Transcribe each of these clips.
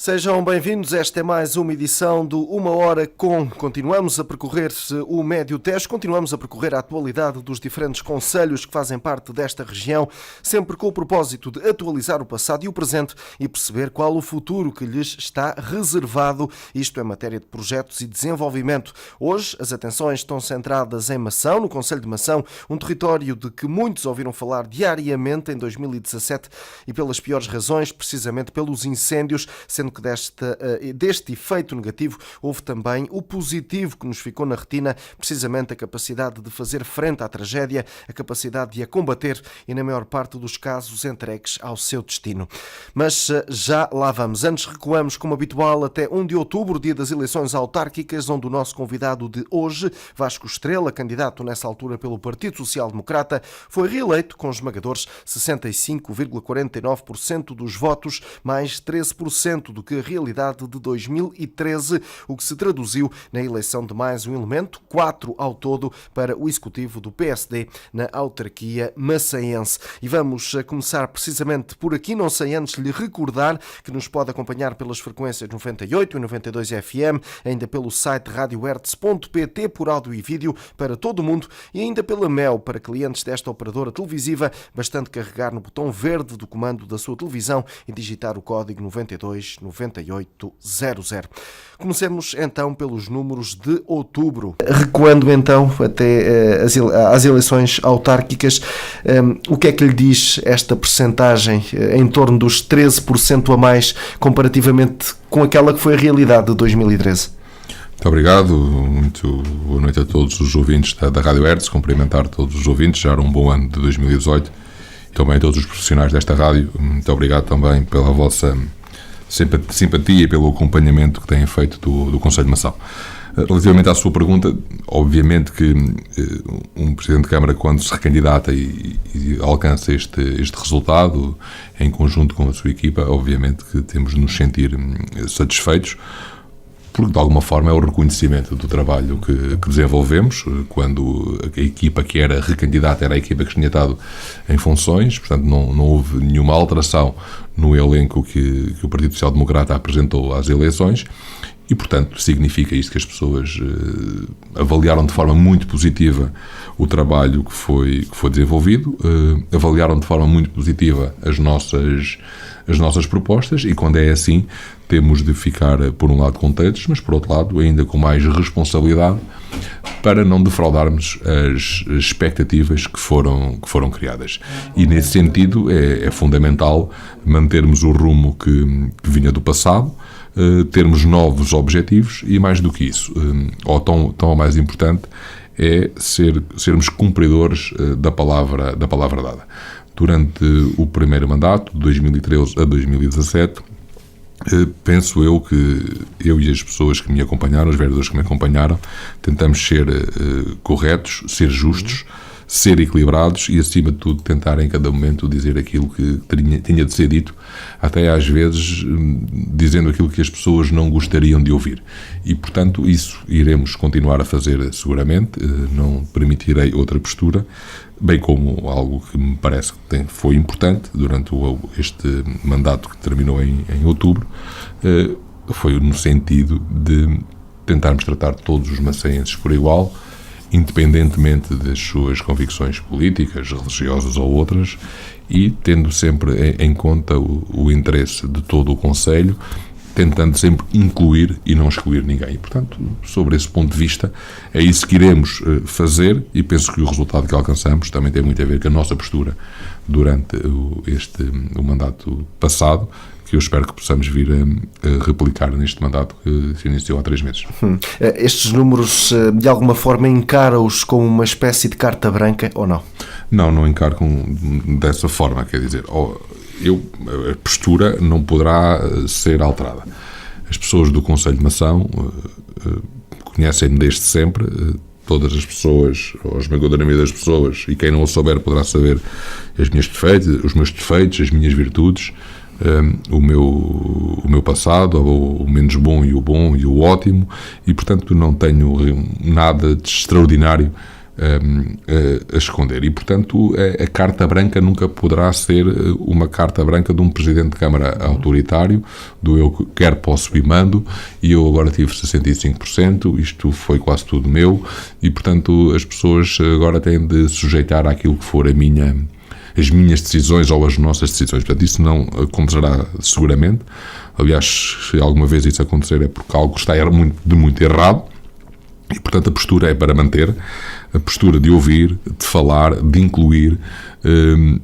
Sejam bem-vindos, esta é mais uma edição do Uma Hora Com. Continuamos a percorrer o Médio Tejo, continuamos a percorrer a atualidade dos diferentes concelhos que fazem parte desta região, sempre com o propósito de atualizar o passado e o presente e perceber qual o futuro que lhes está reservado, isto é matéria de projetos e desenvolvimento. Hoje as atenções estão centradas em Mação, no concelho de Mação, um território de que muitos ouviram falar diariamente em 2017 e pelas piores razões, precisamente pelos incêndios, sendo que deste efeito negativo houve também o positivo que nos ficou na retina, precisamente a capacidade de fazer frente à tragédia, a capacidade de a combater e, na maior parte dos casos, entregues ao seu destino. Mas já lá vamos. Antes recuamos, como habitual, até 1 de outubro, dia das eleições autárquicas, onde o nosso convidado de hoje, Vasco Estrela, candidato nessa altura pelo Partido Social Democrata, foi reeleito com esmagadores 65,49% dos votos, mais 13% do que a realidade de 2013, o que se traduziu na eleição de mais um elemento, 4 ao todo, para o executivo do PSD na autarquia maçaense. E vamos começar precisamente por aqui, não sei antes lhe recordar que nos pode acompanhar pelas frequências 98 e 92 FM, ainda pelo site radiohertz.pt por áudio e vídeo para todo o mundo e ainda pela MEL para clientes desta operadora televisiva, bastante carregar no botão verde do comando da sua televisão e digitar o código 929800. Comecemos então pelos números de outubro. Recuando então até às eleições autárquicas, o que é que lhe diz esta percentagem em torno dos 13% a mais comparativamente com aquela que foi a realidade de 2013? Muito obrigado, muito boa noite a todos os ouvintes da Rádio Hertz, cumprimentar todos os ouvintes, já era um bom ano de 2018 e também a todos os profissionais desta rádio, muito obrigado também pela vossa simpatia e pelo acompanhamento que têm feito do Concelho de Mação. Relativamente à sua pergunta, obviamente que um Presidente de Câmara, quando se recandidata e alcança este resultado, em conjunto com a sua equipa, obviamente que temos de nos sentir satisfeitos, porque de alguma forma é o reconhecimento do trabalho que desenvolvemos, quando a equipa que era recandidata era a equipa que tinha estado em funções, portanto não houve nenhuma alteração no elenco que o Partido Social Democrata apresentou às eleições e, portanto, significa isto que as pessoas avaliaram de forma muito positiva o trabalho que foi desenvolvido, avaliaram de forma muito positiva as nossas propostas e, quando é assim, temos de ficar, por um lado, contentes, mas, por outro lado, ainda com mais responsabilidade para não defraudarmos as expectativas que foram criadas. E, nesse sentido, é fundamental mantermos o rumo que vinha do passado, termos novos objetivos e, mais do que isso, ou tão mais importante, é sermos cumpridores da palavra dada. Durante o primeiro mandato, de 2013 a 2017, penso eu que eu e as pessoas que me acompanharam, os vereadores que me acompanharam, tentamos ser corretos, ser justos, ser equilibrados e, acima de tudo, tentar em cada momento dizer aquilo que tinha de ser dito, até às vezes dizendo aquilo que as pessoas não gostariam de ouvir. E, portanto, isso iremos continuar a fazer seguramente, não permitirei outra postura, bem como algo que me parece que foi importante durante este mandato que terminou em outubro, foi no sentido de tentarmos tratar todos os maçaenses por igual, independentemente das suas convicções políticas, religiosas ou outras, e tendo sempre em conta o interesse de todo o concelho, tentando sempre incluir e não excluir ninguém. E, portanto, sobre esse ponto de vista, é isso que iremos fazer e penso que o resultado que alcançamos também tem muito a ver com a nossa postura durante o mandato passado, que eu espero que possamos vir a replicar neste mandato que se iniciou há 3 meses. Estes números, de alguma forma, encara-os como uma espécie de carta branca ou não? Não encaro dessa forma, quer dizer, a postura não poderá ser alterada. As pessoas do Concelho de Mação conhecem-me desde sempre, todas as pessoas, ou a esmagadora maioria das pessoas, e quem não o souber poderá saber os meus defeitos, as minhas virtudes, o meu passado, o menos bom e o ótimo, e portanto não tenho nada de extraordinário a esconder. E, portanto, a carta branca nunca poderá ser uma carta branca de um Presidente de Câmara autoritário, do eu quero, posso e mando, e eu agora tive 65%, isto foi quase tudo meu, e, portanto, as pessoas agora têm de sujeitar àquilo que for as minhas decisões ou as nossas decisões. Portanto, isso não acontecerá seguramente. Aliás, se alguma vez isso acontecer é porque algo está muito errado, e, portanto, a postura é para manter, a postura de ouvir, de falar, de incluir,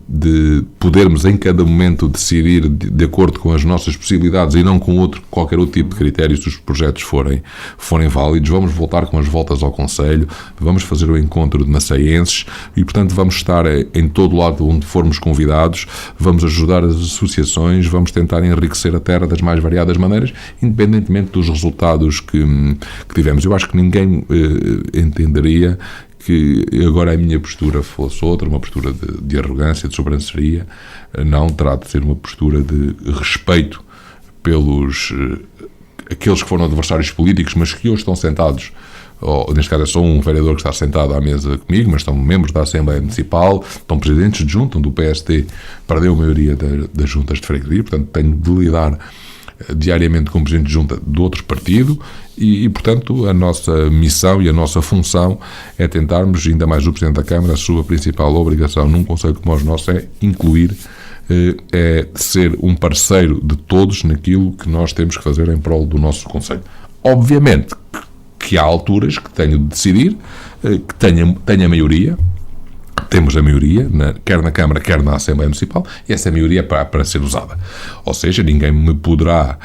de podermos em cada momento decidir de acordo com as nossas possibilidades e não com qualquer outro tipo de critérios se os projetos forem válidos. Vamos voltar com as voltas ao Conselho, vamos fazer o encontro de maçaenses e, portanto, vamos estar em todo lado onde formos convidados, vamos ajudar as associações, vamos tentar enriquecer a terra das mais variadas maneiras, independentemente dos resultados que tivemos. Eu acho que ninguém entenderia que agora a minha postura fosse outra, uma postura de arrogância, de sobranceria. Não, terá de ser uma postura de respeito pelos aqueles que foram adversários políticos, mas que hoje estão sentados, neste caso é só um vereador que está sentado à mesa comigo, mas estão membros da Assembleia Municipal, estão presidentes de junta, onde o PST perdeu a maioria das juntas de freguesia, portanto tenho de lidar diariamente com o Presidente de Junta de outro partido e, portanto, a nossa missão e a nossa função é tentarmos, ainda mais o Presidente da Câmara, a sua principal obrigação num Conselho como o nosso é incluir, é ser um parceiro de todos naquilo que nós temos que fazer em prol do nosso Conselho. Obviamente que há alturas que tenho de decidir, que tenha maioria. Temos a maioria, quer na Câmara, quer na Assembleia Municipal, e essa maioria é para ser usada. Ou seja, ninguém me poderá,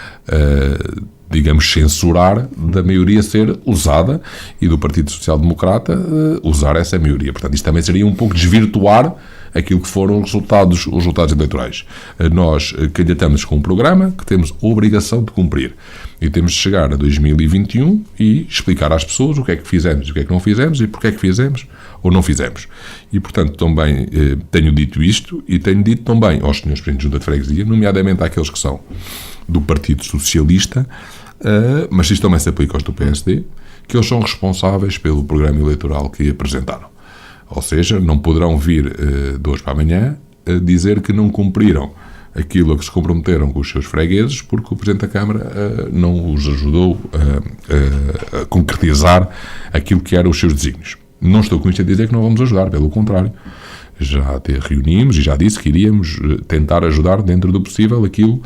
digamos, censurar da maioria ser usada e do Partido Social Democrata usar essa maioria. Portanto, isto também seria um pouco desvirtuar aquilo que foram os resultados eleitorais. Nós candidatamos com um programa que temos a obrigação de cumprir. E temos de chegar a 2021 e explicar às pessoas o que é que fizemos e o que é que não fizemos e porque é que fizemos ou não fizemos. E, portanto, também tenho dito isto e tenho dito também aos senhores presidentes de junta de freguesia, nomeadamente àqueles que são do Partido Socialista, mas isto também se aplica aos do PSD, que eles são responsáveis pelo programa eleitoral que apresentaram. Ou seja, não poderão vir de hoje para amanhã dizer que não cumpriram aquilo a que se comprometeram com os seus fregueses, porque o Presidente da Câmara não os ajudou a concretizar aquilo que eram os seus desígnios. Não estou com isto a dizer que não vamos ajudar, pelo contrário. Já reunimos e já disse que iríamos tentar ajudar dentro do possível aquilo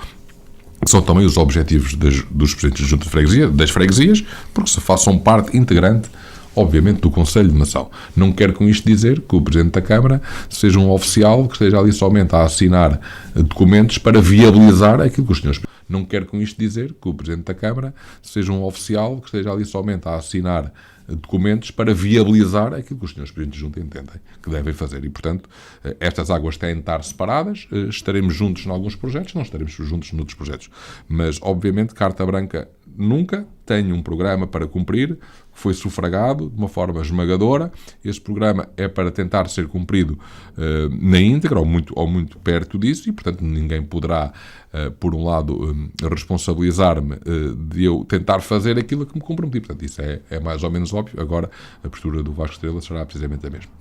que são também os objetivos dos presidentes de junta de freguesia, das freguesias, porque se façam parte integrante, obviamente, do Conselho de Nação. Não quero com isto dizer que o Presidente da Câmara seja um oficial que esteja ali somente a assinar documentos para viabilizar aquilo que os senhores... Não quero com isto dizer que o Presidente da Câmara seja um oficial que esteja ali somente a assinar documentos para viabilizar aquilo que os senhores presidentes de junta entendem que devem fazer. E, portanto, estas águas têm de estar separadas, estaremos juntos em alguns projetos, não estaremos juntos noutros projetos. Mas, obviamente, carta branca nunca, tenho um programa para cumprir, foi sufragado de uma forma esmagadora. Esse programa é para tentar ser cumprido na íntegra ou muito perto disso e, portanto, ninguém poderá, por um lado, responsabilizar-me de eu tentar fazer aquilo que me comprometi. Portanto, isso é mais ou menos óbvio. Agora, a postura do Vasco Estrela será precisamente a mesma.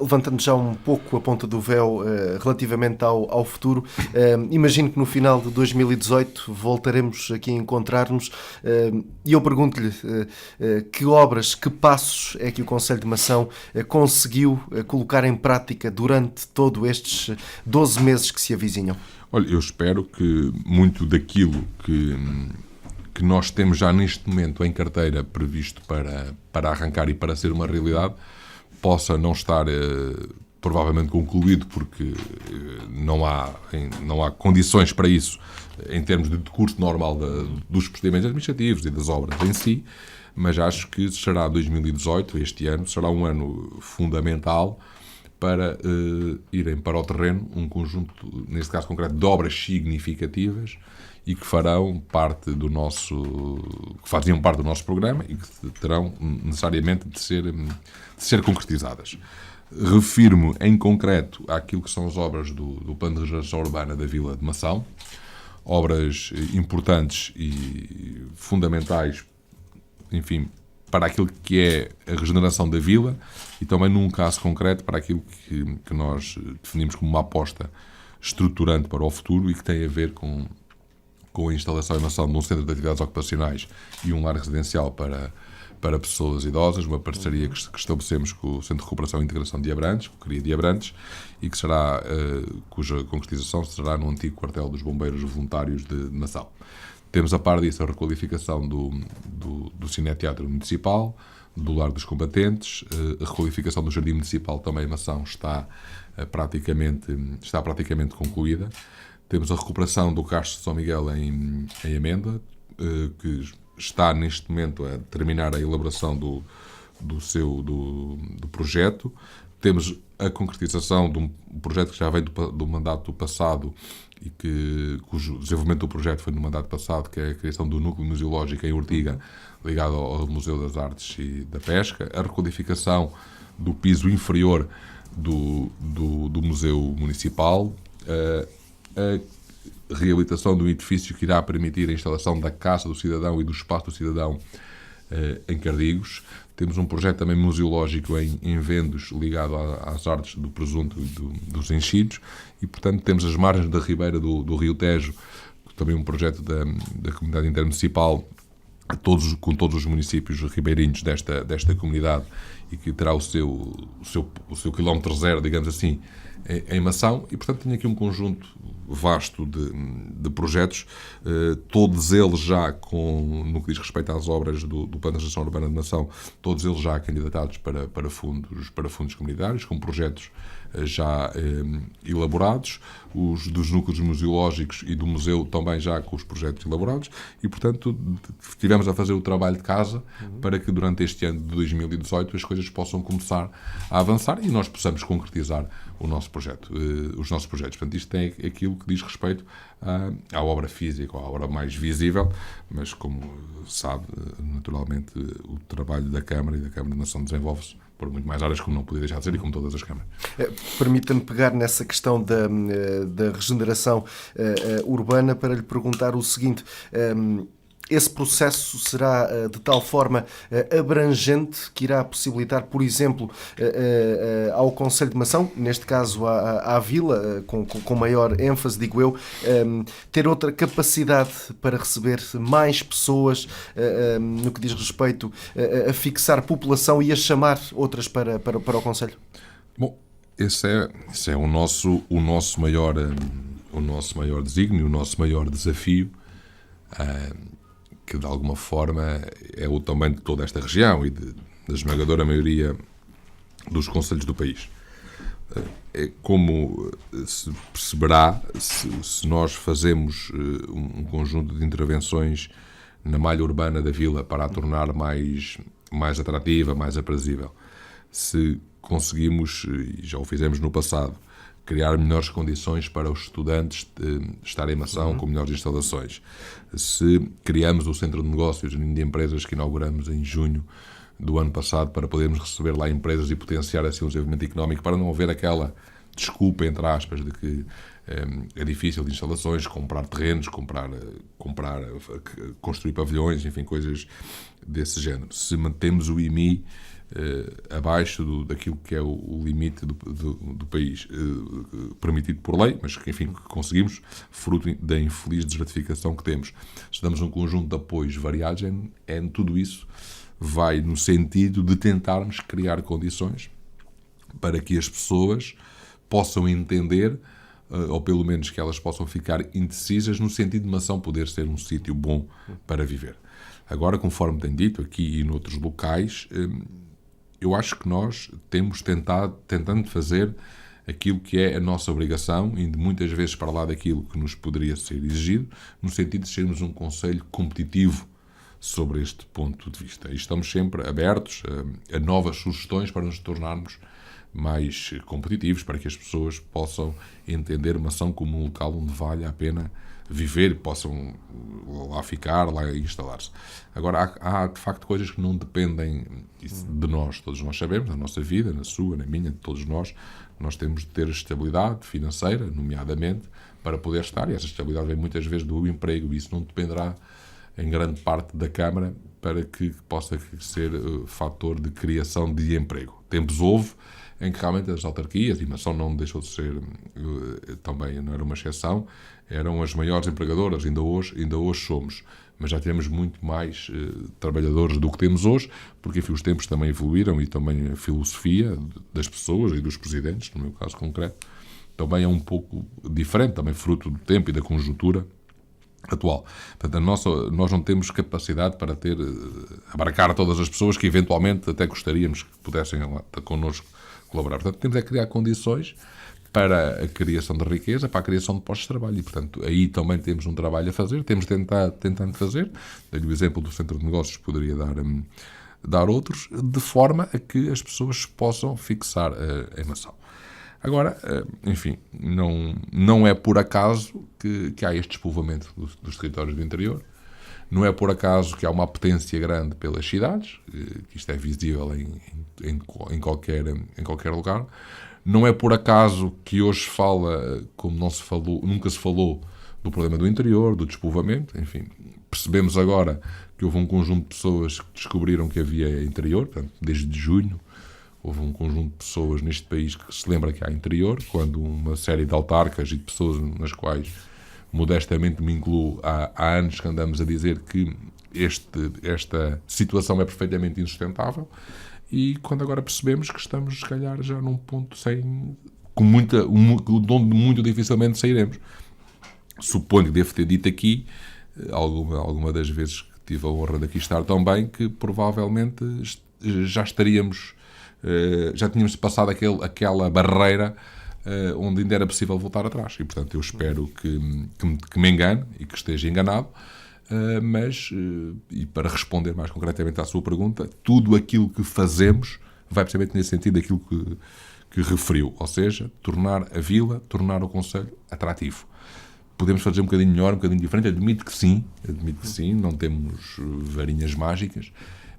Levantando já um pouco a ponta do véu relativamente ao futuro, imagino que no final de 2018 voltaremos aqui a encontrar-nos e eu pergunto-lhe que obras, que passos é que o Conselho de Mação conseguiu colocar em prática durante todos estes 12 meses que se avizinham? Olha, eu espero que muito daquilo que nós temos já neste momento em carteira previsto para arrancar e para ser uma realidade possa não estar provavelmente concluído porque não há condições para isso em termos de curso normal dos procedimentos administrativos e das obras em si, mas acho que será 2018, este ano, será um ano fundamental para irem para o terreno um conjunto, neste caso concreto, de obras significativas e que faziam parte do nosso programa e que terão necessariamente de ser concretizadas. Refiro-me em concreto àquilo que são as obras do Plano de Regeneração Urbana da Vila de Mação, obras importantes e fundamentais, enfim, para aquilo que é a regeneração da vila e também, num caso concreto, para aquilo que nós definimos como uma aposta estruturante para o futuro e que tem a ver com a instalação e manutenção de um centro de atividades ocupacionais e um lar residencial para pessoas idosas, uma parceria que estabelecemos com o Centro de Recuperação e Integração de Abrantes, com o CRIA de Abrantes, e que será, cuja concretização será no antigo quartel dos Bombeiros Voluntários de Nassau. Temos, a par disso, a requalificação do Cineteatro Municipal, do Lar dos Combatentes, a requalificação do Jardim Municipal também em Mação está praticamente concluída. Temos a recuperação do Castro de São Miguel em Amenda, que está neste momento a terminar a elaboração do projeto. Temos a concretização de um projeto que já vem do mandato passado e cujo desenvolvimento do projeto foi no mandato passado, que é a criação do núcleo museológico em Ortiga, ligado ao Museu das Artes e da Pesca, a recodificação do piso inferior do Museu Municipal, a reabilitação do edifício que irá permitir a instalação da Casa do Cidadão e do Espaço do Cidadão em Cardigos. Temos um projeto também museológico em Vendos, ligado às artes do presunto e dos enchidos, e, portanto, temos as margens da ribeira do Rio Tejo, também um projeto da Comunidade Intermunicipal, com todos os municípios ribeirinhos desta comunidade, e que terá o seu quilómetro zero, digamos assim, em Mação, e, portanto, tenho aqui um conjunto vasto de projetos, todos eles já no que diz respeito às obras do Plano de Gestão Urbana de Mação, todos eles já candidatados para fundos comunitários, com projetos já elaborados, os dos núcleos museológicos e do museu também já com os projetos elaborados, e, portanto, estivemos a fazer o trabalho de casa para que durante este ano de 2018 as coisas possam começar a avançar e nós possamos concretizar os nossos projetos. Portanto, isto é aquilo que diz respeito à obra física, à obra mais visível, mas, como sabe, naturalmente, o trabalho da Câmara e da Câmara de Nação desenvolve-se por muito mais áreas, como não podia deixar de ser, e como todas as câmaras. Permita-me pegar nessa questão da regeneração urbana para lhe perguntar o seguinte: esse processo será de tal forma abrangente que irá possibilitar, por exemplo, ao Concelho de Mação, neste caso à Vila, com maior ênfase, digo eu, ter outra capacidade para receber mais pessoas no que diz respeito a fixar população e a chamar outras para o Concelho? Bom, esse é o nosso maior desígnio, o nosso maior desafio, que de alguma forma é o tamanho de toda esta região e da esmagadora maioria dos concelhos do país. Como se perceberá, se nós fazemos um conjunto de intervenções na malha urbana da vila para a tornar mais atrativa, mais aprazível, se conseguimos, e já o fizemos no passado, criar melhores condições para os estudantes estarem em Mação com melhores instalações. Se criamos o Centro de Negócios de Empresas que inauguramos em junho do ano passado para podermos receber lá empresas e potenciar assim o desenvolvimento económico, para não haver aquela desculpa, entre aspas, de que é difícil de instalações, comprar terrenos, construir pavilhões, enfim, coisas desse género. Se mantemos o IMI abaixo daquilo que é o limite do país, permitido por lei, mas que, enfim, conseguimos, fruto da infeliz desertificação que temos. Se damos um conjunto de apoios variados, tudo isso vai no sentido de tentarmos criar condições para que as pessoas possam entender, ou pelo menos que elas possam ficar indecisas, no sentido de Mação poder ser um sítio bom para viver. Agora, conforme tenho dito, aqui e noutros locais, eu acho que nós temos tentando fazer aquilo que é a nossa obrigação, indo muitas vezes para lá daquilo que nos poderia ser exigido, no sentido de sermos um concelho competitivo sobre este ponto de vista. E estamos sempre abertos a novas sugestões para nos tornarmos mais competitivos, para que as pessoas possam entender Mação como um local onde vale a pena viver, possam lá ficar, lá instalar-se. Agora, há de facto coisas que não dependem de nós. Todos nós sabemos, na nossa vida, na sua, na minha, de todos nós temos de ter estabilidade financeira, nomeadamente, para poder estar, e essa estabilidade vem muitas vezes do emprego, e isso não dependerá em grande parte da Câmara, para que possa ser fator de criação de emprego. Tempos houve em que realmente as autarquias, e Mação não deixou de ser, também não era uma exceção, eram as maiores empregadoras, ainda hoje somos, mas já temos muito mais trabalhadores do que temos hoje, porque enfim, os tempos também evoluíram e também a filosofia das pessoas e dos presidentes, no meu caso concreto, também é um pouco diferente, também fruto do tempo e da conjuntura atual. Portanto, nós não temos capacidade para abarcar todas as pessoas que eventualmente até gostaríamos que pudessem connosco colaborar. Portanto, temos que criar condições para a criação de riqueza, para a criação de postos de trabalho. E, portanto, aí também temos um trabalho a fazer, temos tentando fazer. Dei-lhe o exemplo do centro de negócios, poderia dar outros, de forma a que as pessoas possam fixar a emoção. Agora, enfim, não é por acaso que há este despovoamento dos territórios do interior, não é por acaso que há uma apetência grande pelas cidades, que isto é visível em qualquer lugar, não é por acaso que hoje se fala, como nunca se falou, do problema do interior, do despovoamento, enfim, percebemos agora que houve um conjunto de pessoas que descobriram que havia interior, portanto, desde junho, houve um conjunto de pessoas neste país que se lembra que há interior, quando uma série de autarcas e de pessoas nas quais, modestamente me incluo, há anos que andamos a dizer que esta situação é perfeitamente insustentável, e quando agora percebemos que estamos, se calhar, já num ponto onde muito dificilmente sairemos. Suponho que devo ter dito aqui, alguma das vezes que tive a honra de aqui estar também, que provavelmente já tínhamos passado aquela barreira onde ainda era possível voltar atrás. E, portanto, eu espero que me engane e que esteja enganado, mas, e para responder mais concretamente à sua pergunta, tudo aquilo que fazemos vai precisamente nesse sentido daquilo que referiu, ou seja, tornar a vila, tornar o concelho atrativo. Podemos fazer um bocadinho melhor, um bocadinho diferente, admito que sim, não temos varinhas mágicas.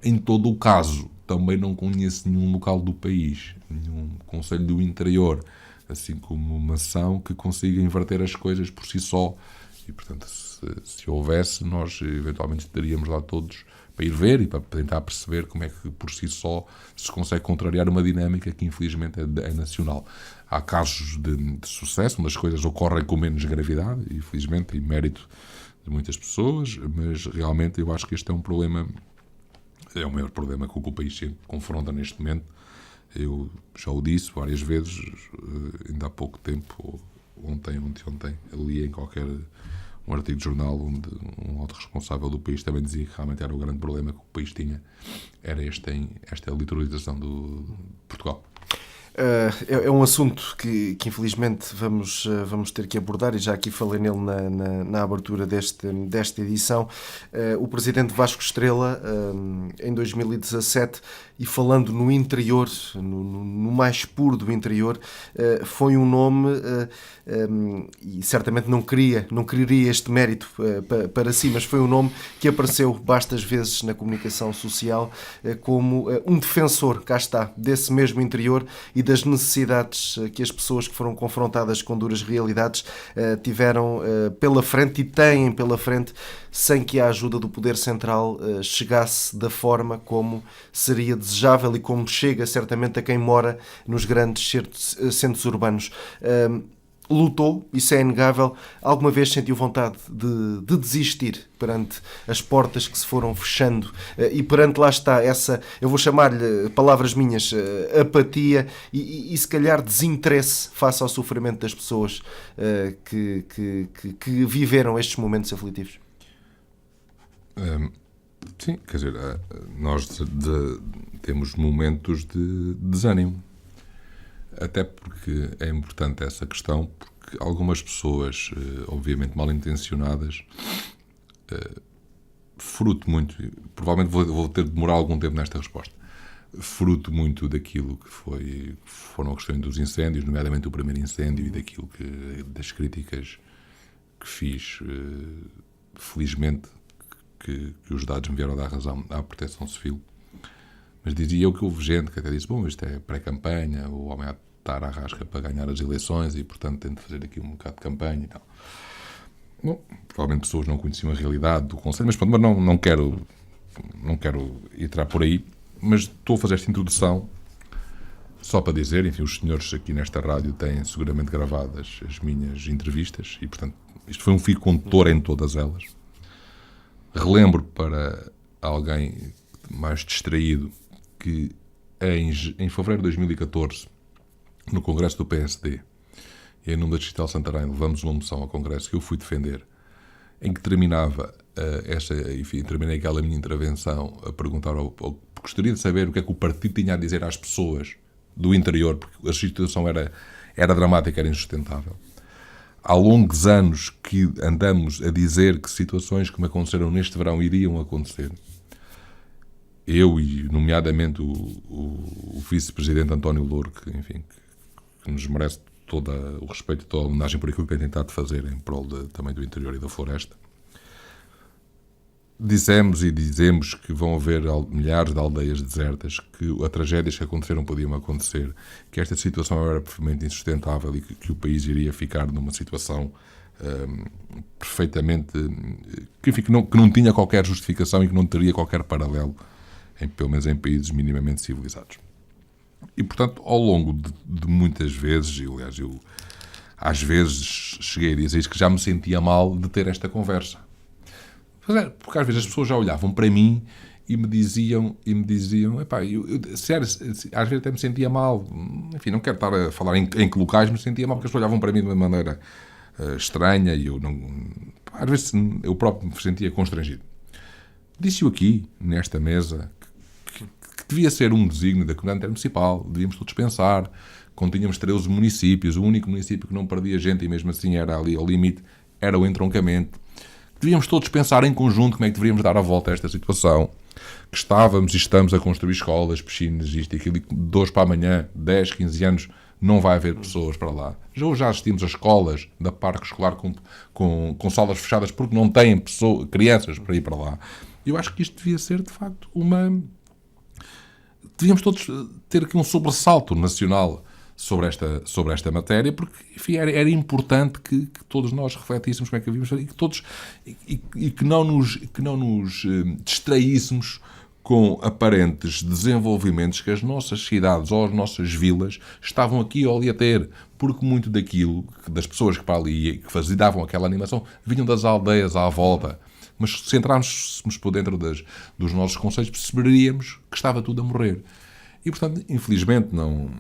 Em todo o caso, também não conheço nenhum local do país, nenhum concelho do interior, assim como Mação, que consiga inverter as coisas por si só. E, portanto, se houvesse, nós eventualmente estaríamos lá todos para ir ver e para tentar perceber como é que por si só se consegue contrariar uma dinâmica que infelizmente é nacional. Há casos de sucesso, onde as coisas ocorrem com menos gravidade, infelizmente, e mérito de muitas pessoas, mas realmente eu acho que este é um problema, é o maior problema com que o país se confronta neste momento. Eu já o disse várias vezes, ainda há pouco tempo, ontem, eu li em um artigo de jornal onde um alto responsável do país também dizia que realmente era o grande problema que o país tinha, era esta litoralização de Portugal. É um assunto que infelizmente vamos ter que abordar, e já aqui falei nele na abertura desta edição. O presidente Vasco Estrela, em 2017, e falando no interior, no mais puro do interior, foi um nome, e certamente não quereria este mérito para si, mas foi um nome que apareceu bastas vezes na comunicação social como um defensor, cá está, desse mesmo interior e das necessidades que as pessoas que foram confrontadas com duras realidades tiveram pela frente e têm pela frente, sem que a ajuda do poder central chegasse da forma como seria desejável e como chega certamente a quem mora nos grandes centros urbanos. Lutou, isso é inegável. Alguma vez sentiu vontade de desistir perante as portas que se foram fechando e perante, lá está, essa, eu vou chamar-lhe, palavras minhas, apatia e se calhar desinteresse face ao sofrimento das pessoas que viveram estes momentos aflitivos? Sim, quer dizer, nós temos momentos de desânimo. Até porque é importante essa questão, porque algumas pessoas, obviamente mal intencionadas, fruto muito, provavelmente vou ter de demorar algum tempo nesta resposta, fruto muito daquilo que foram a questão dos incêndios, nomeadamente o primeiro incêndio, e das críticas que fiz, felizmente, que os dados me vieram dar razão à Proteção Civil. Mas dizia eu que houve gente que até disse, bom, isto é pré-campanha, o homem há de estar à rasca para ganhar as eleições e, portanto, tem de fazer aqui um bocado de campanha e tal. Bom, provavelmente pessoas não conheciam a realidade do Conselho, mas pronto, mas não quero não quero entrar por aí, mas estou a fazer esta introdução só para dizer, enfim, os senhores aqui nesta rádio têm seguramente gravadas as minhas entrevistas e, portanto, isto foi um fio condutor em todas elas. Relembro para alguém mais distraído que em fevereiro de 2014, no Congresso do PSD, e em nome da Distrital Santarém, levamos uma moção ao Congresso que eu fui defender, em que terminava terminei aquela minha intervenção a perguntar porque gostaria de saber o que é que o partido tinha a dizer às pessoas do interior, porque a situação era dramática, era insustentável. Há longos anos que andamos a dizer que situações como aconteceram neste verão iriam acontecer. Eu e, nomeadamente, o vice-presidente António Louro, que nos merece todo o respeito e toda a homenagem por aquilo que tem tentado fazer em prol também do interior e da floresta. Dissemos e dizemos que vão haver milhares de aldeias desertas, que as tragédias que aconteceram podiam acontecer, que esta situação era perfeitamente insustentável e que o país iria ficar numa situação perfeitamente... que não tinha qualquer justificação e que não teria qualquer paralelo, pelo menos em países minimamente civilizados. E, portanto, ao longo de muitas vezes, e aliás, eu às vezes cheguei a dizer que já me sentia mal de ter esta conversa. Porque às vezes as pessoas já olhavam para mim e me diziam sério, às vezes até me sentia mal, enfim, não quero estar a falar em que locais, me sentia mal porque as pessoas olhavam para mim de uma maneira estranha e eu não, às vezes eu próprio me sentia constrangido. Disse-o aqui, nesta mesa, que devia ser um desígnio da comunidade intermunicipal, devíamos todos pensar, quando tínhamos 13 municípios, o único município que não perdia gente e mesmo assim era ali ao limite, era o entroncamento. Devíamos todos pensar em conjunto como é que deveríamos dar a volta a esta situação, que estávamos e estamos a construir escolas, piscinas, isto e aquilo, e de hoje para amanhã, 10, 15 anos, não vai haver pessoas para lá. Já assistimos a escolas da parque escolar com salas fechadas porque não têm crianças para ir para lá. Eu acho que isto devia ser, de facto, devíamos todos ter aqui um sobressalto nacional sobre esta matéria, porque, enfim, era importante que todos nós refletíssemos como é que havíamos e que não nos distraíssemos com aparentes desenvolvimentos que as nossas cidades ou as nossas vilas estavam aqui ou ali a ter, porque muito daquilo, das pessoas que para ali que davam aquela animação, vinham das aldeias à volta. Mas se entrarmos por dentro dos nossos conceitos, perceberíamos que estava tudo a morrer. E, portanto, infelizmente, não...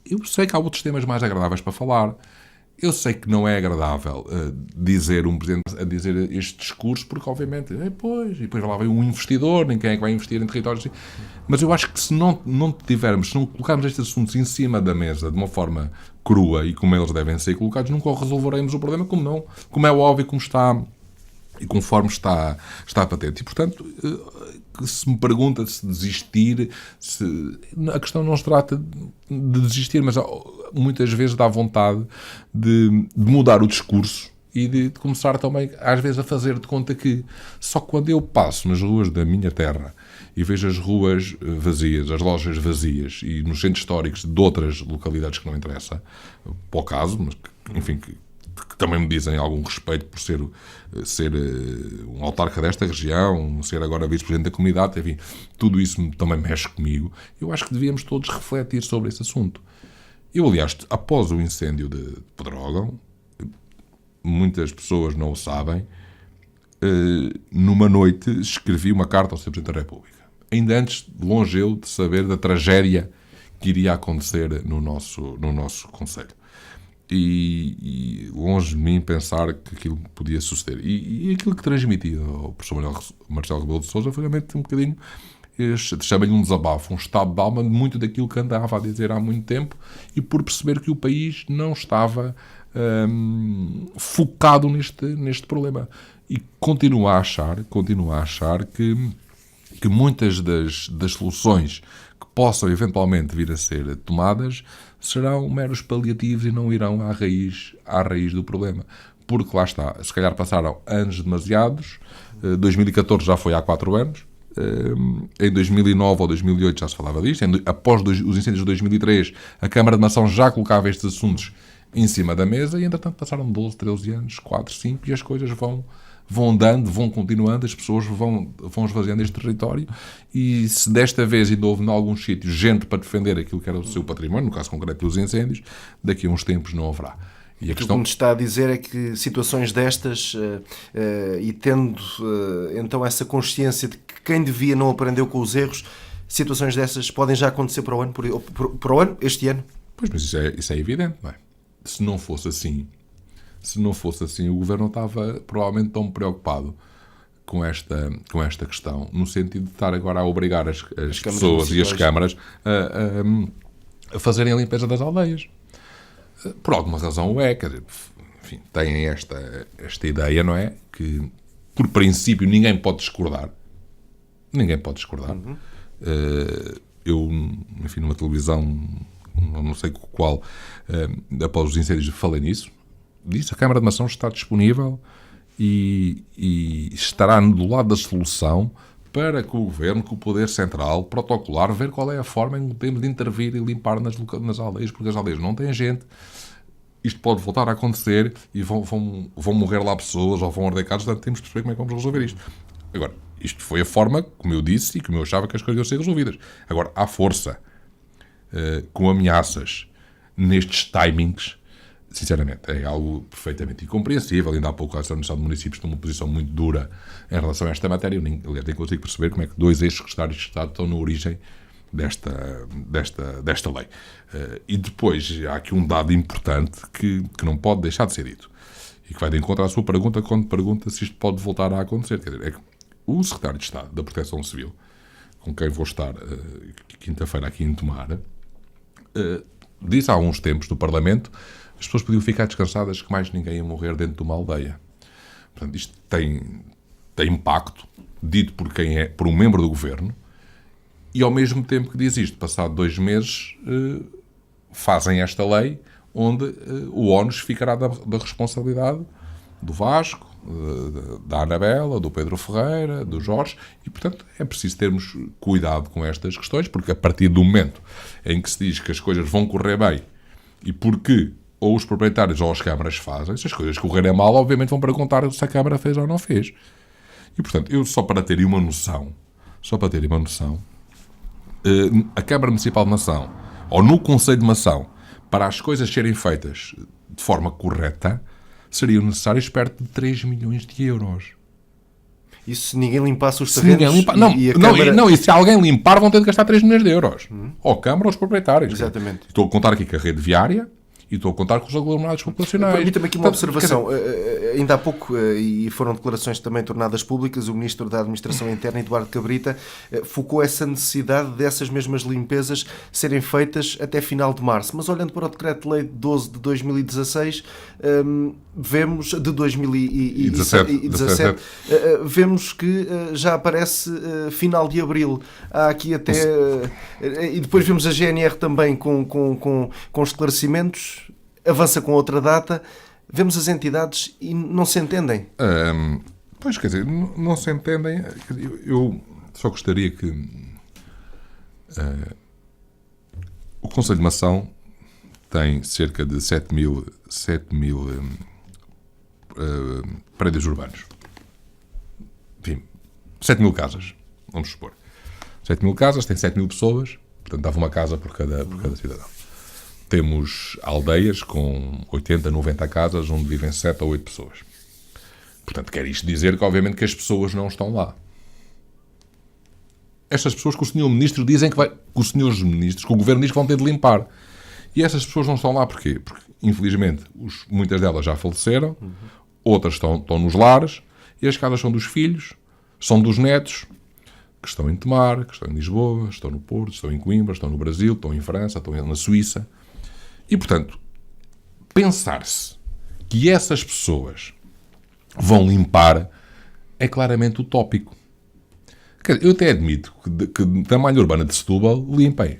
Eu sei que há outros temas mais agradáveis para falar. Eu sei que não é agradável dizer um presidente a dizer este discurso, porque, obviamente, e depois lá vem um investidor, nem quem é que vai investir em territórios assim. Mas eu acho que se não colocarmos estes assuntos em cima da mesa de uma forma crua e como eles devem ser colocados, nunca resolveremos o problema, como é óbvio, como está... e conforme está patente. E, portanto, se me pergunta se desistir, a questão não se trata de desistir, mas muitas vezes dá vontade de mudar o discurso e de começar também, às vezes, a fazer de conta que só quando eu passo nas ruas da minha terra e vejo as ruas vazias, as lojas vazias e nos centros históricos de outras localidades que não interessa, para o caso, mas enfim, que também me dizem algum respeito por ser um autarca desta região, ser agora vice-presidente da comunidade, enfim, tudo isso também mexe comigo. Eu acho que devíamos todos refletir sobre esse assunto. Eu, aliás, após o incêndio de Pedrógão, muitas pessoas não o sabem, numa noite escrevi uma carta ao Sr. Presidente da República. Ainda antes, longe eu de saber da tragédia que iria acontecer no nosso concelho. E longe de mim pensar que aquilo podia suceder. E aquilo que transmiti ao professor Marcelo Rebelo de Sousa foi realmente um bocadinho, chama-lhe um desabafo, um estado de alma de muito daquilo que andava a dizer há muito tempo e por perceber que o país não estava focado neste problema. E continuo a achar que muitas das soluções que possam eventualmente vir a ser tomadas serão meros paliativos e não irão à raiz do problema. Porque lá está, se calhar passaram anos demasiados, 2014 já foi há 4 anos, em 2009 ou 2008 já se falava disto, após os incêndios de 2003 a Câmara de Mação já colocava estes assuntos em cima da mesa e entretanto passaram 12, 13 anos, 4, 5 e as coisas vão andando, vão continuando, as pessoas vão esvaziando este território, e se desta vez ainda houve em alguns sítios gente para defender aquilo que era o seu património, no caso concreto dos incêndios, daqui a uns tempos não haverá. E o que me está a dizer é que situações destas, e tendo então essa consciência de que quem devia não aprendeu com os erros, situações destas podem já acontecer para o ano, este ano? Pois, mas isso é evidente, não é? Se não fosse assim, o Governo não estava provavelmente tão preocupado com esta questão, no sentido de estar agora a obrigar as pessoas e as câmaras a fazerem a limpeza das aldeias. Por alguma razão o é, quer dizer, enfim, têm esta ideia, não é? Que, por princípio, ninguém pode discordar. Uhum. Eu, enfim, numa televisão, não sei qual, após os incêndios, falei nisso. Disse, a Câmara de Mação está disponível e estará do lado da solução para que o Governo, que o Poder Central, protocolar, ver qual é a forma em que temos de intervir e limpar nas aldeias, porque as aldeias não têm gente. Isto pode voltar a acontecer e vão morrer lá pessoas ou vão arder casas, portanto temos de perceber como é que vamos resolver isto. Agora, isto foi a forma, como eu disse, e como eu achava que as coisas iam ser resolvidas. Agora, à força, com ameaças, nestes timings, sinceramente, é algo perfeitamente incompreensível. Ainda há pouco a Associação de Municípios tem uma posição muito dura em relação a esta matéria. Eu nem consigo perceber como é que 2 ex-secretários de Estado estão na origem desta lei. E depois há aqui um dado importante que não pode deixar de ser dito e que vai de encontro à sua pergunta quando pergunta se isto pode voltar a acontecer. Quer dizer, é que o secretário de Estado da Proteção Civil, com quem vou estar quinta-feira aqui em Tomar, disse há uns tempos no Parlamento as pessoas podiam ficar descansadas que mais ninguém ia morrer dentro de uma aldeia. Portanto, isto tem impacto, dito por um membro do Governo, e ao mesmo tempo que diz isto, passado 2 meses, fazem esta lei onde o ónus ficará da responsabilidade do Vasco, da Anabela, do Pedro Ferreira, do Jorge, e, portanto, é preciso termos cuidado com estas questões, porque a partir do momento em que se diz que as coisas vão correr bem e porque ou os proprietários ou as câmaras fazem, se as coisas correrem mal, obviamente vão perguntar se a Câmara fez ou não fez. E, portanto, eu só para terem uma noção, a Câmara Municipal de Mação, ou no Conselho de Mação, para as coisas serem feitas de forma correta, seriam necessários perto de 3 milhões de euros. E se ninguém limpasse os terrenos? E se alguém limpar, vão ter de gastar 3 milhões de euros. Ou a Câmara ou os proprietários. Exatamente. Estou a contar aqui com a rede viária e estou a contar com os aglomerados populacionais. Permita-me aqui uma observação. Ainda há pouco, e foram declarações também tornadas públicas, o Ministro da Administração Interna, Eduardo Cabrita, focou essa necessidade dessas mesmas limpezas serem feitas até final de março. Mas olhando para o Decreto-Lei 12 de 2016, vemos, de 2017, vemos que já aparece final de abril. Há aqui até... e depois vemos a GNR também com esclarecimentos, avança com outra data, vemos as entidades e não se entendem. Pois, quer dizer, não se entendem. Eu só gostaria que o Conselho de Mação tem cerca de 7 mil prédios urbanos. Enfim, 7 mil casas, vamos supor. 7 mil casas, tem 7 mil pessoas, portanto dava uma casa por cada cidadão. Temos aldeias com 80, 90 casas, onde vivem 7 ou 8 pessoas. Portanto, quer isto dizer que, obviamente, que as pessoas não estão lá. Estas pessoas que o Sr. Ministro dizem que vai... Que os senhores ministros, que o Governo diz que vão ter de limpar. E essas pessoas não estão lá porquê? Porque, infelizmente, muitas delas já faleceram, outras estão nos lares, e as casas são dos filhos, são dos netos, que estão em Tomar, que estão em Lisboa, estão no Porto, estão em Coimbra, estão no Brasil, estão em França, estão na Suíça. E, portanto, pensar-se que essas pessoas vão limpar é claramente utópico. Eu até admito que na malha urbana de Setúbal limpem.